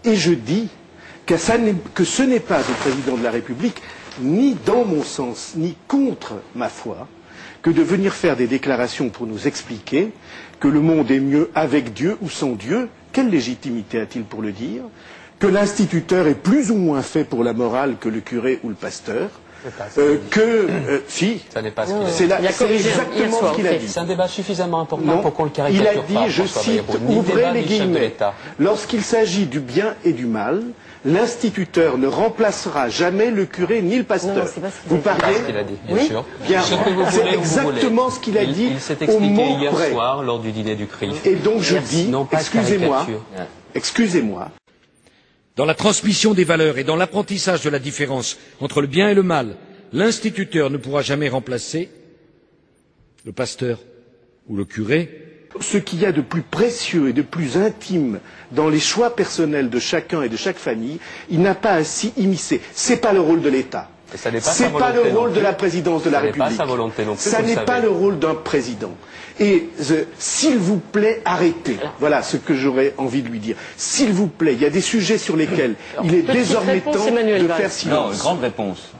Et je dis que ce n'est pas au président de la République, ni dans mon sens, ni contre ma foi, que de venir faire des déclarations pour nous expliquer que le monde est mieux avec Dieu ou sans Dieu. Quelle légitimité a-t-il pour le dire? Que l'instituteur est plus ou moins fait pour la morale que le curé ou le pasteur? Si, ça n'est pas ce qu'il a dit. C'est exactement ce qu'il a dit. C'est un débat suffisamment important pour qu'on le caricature pas. Il a dit, je cite, ouvrez les guillemets, lorsqu'il s'agit du bien et du mal, l'instituteur ne remplacera jamais le curé ni le pasteur. Non, vous parlez? C'est ce qu'il a dit, bien sûr. Bien, c'est exactement ce qu'il a dit. Il s'est expliqué hier soir lors du dîner du CRIF. Et donc je dis, excusez-moi. Dans la transmission des valeurs et dans l'apprentissage de la différence entre le bien et le mal, l'instituteur ne pourra jamais remplacer le pasteur ou le curé. Ce qu'il y a de plus précieux et de plus intime dans les choix personnels de chacun et de chaque famille, il n'a pas à s'y immiscer. C'est pas le rôle de l'État. C'est pas le rôle de la présidence de la République. Ça n'est pas le rôle d'un président. Et s'il vous plaît, arrêtez. Voilà ce que j'aurais envie de lui dire. S'il vous plaît, il y a des sujets sur lesquels il est désormais temps de faire silence. Non, grande réponse.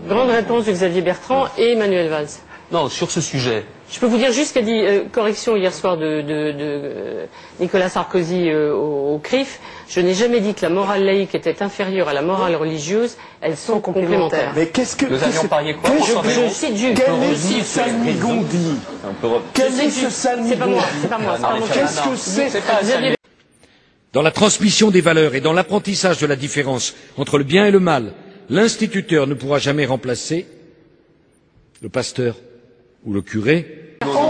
Grande réponse de Xavier Bertrand et Emmanuel Valls. Non, sur ce sujet. Je peux vous dire juste qu'a dit correction hier soir de Nicolas Sarkozy au CRIF. Je n'ai jamais dit que la morale laïque était inférieure à la morale religieuse. Elles sont complémentaires. Mais qu'est-ce que nous avions parié quoi? Je cite juste. Quel est ce salmigondi? Quel est ce salmigondi? C'est pas moi. C'est pas moi. Qu'est-ce que c'est? Dans la transmission des valeurs et dans l'apprentissage de la différence entre le bien et le mal, l'instituteur ne pourra jamais remplacer le pasteur ou le curé.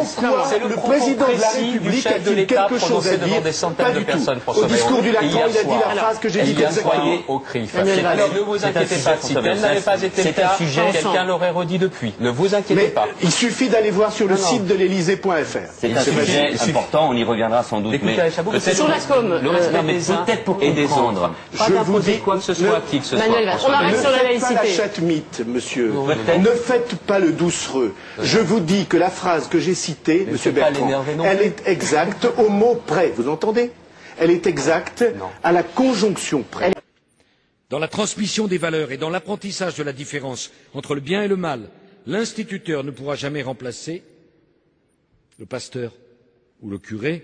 C'est le président de la République a-t-il quelque chose à dire? Pas du tout. Au discours du Lacan, il a dit la phrase que j'ai dit exactement. Au CRIF. Alors ne vous inquiétez pas, si tel n'avait pas été le cas, quelqu'un l'aurait redit depuis. Ne vous inquiétez pas. Il suffit d'aller voir sur le site de l'Élysée.fr. C'est un sujet important, on y reviendra sans doute. Mais sur la com, le respect des uns et des autres. Pas d'imposer quoi que ce soit à qui que ce soit. On arrête sur la laïcité. Ne faites pas la chatte-mythe, monsieur. Ne faites pas le doucereux. Je vous dis que la phrase que j'ai citée, monsieur Bertrand, elle est exacte au mot près. Vous entendez? Elle est exacte à la conjonction près. Dans la transmission des valeurs et dans l'apprentissage de la différence entre le bien et le mal, l'instituteur ne pourra jamais remplacer le pasteur ou le curé,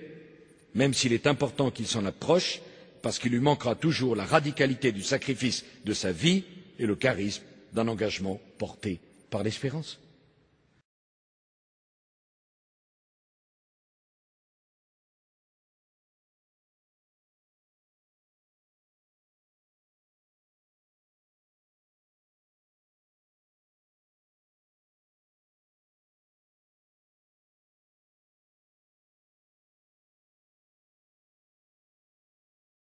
même s'il est important qu'il s'en approche, parce qu'il lui manquera toujours la radicalité du sacrifice de sa vie et le charisme d'un engagement porté par l'espérance.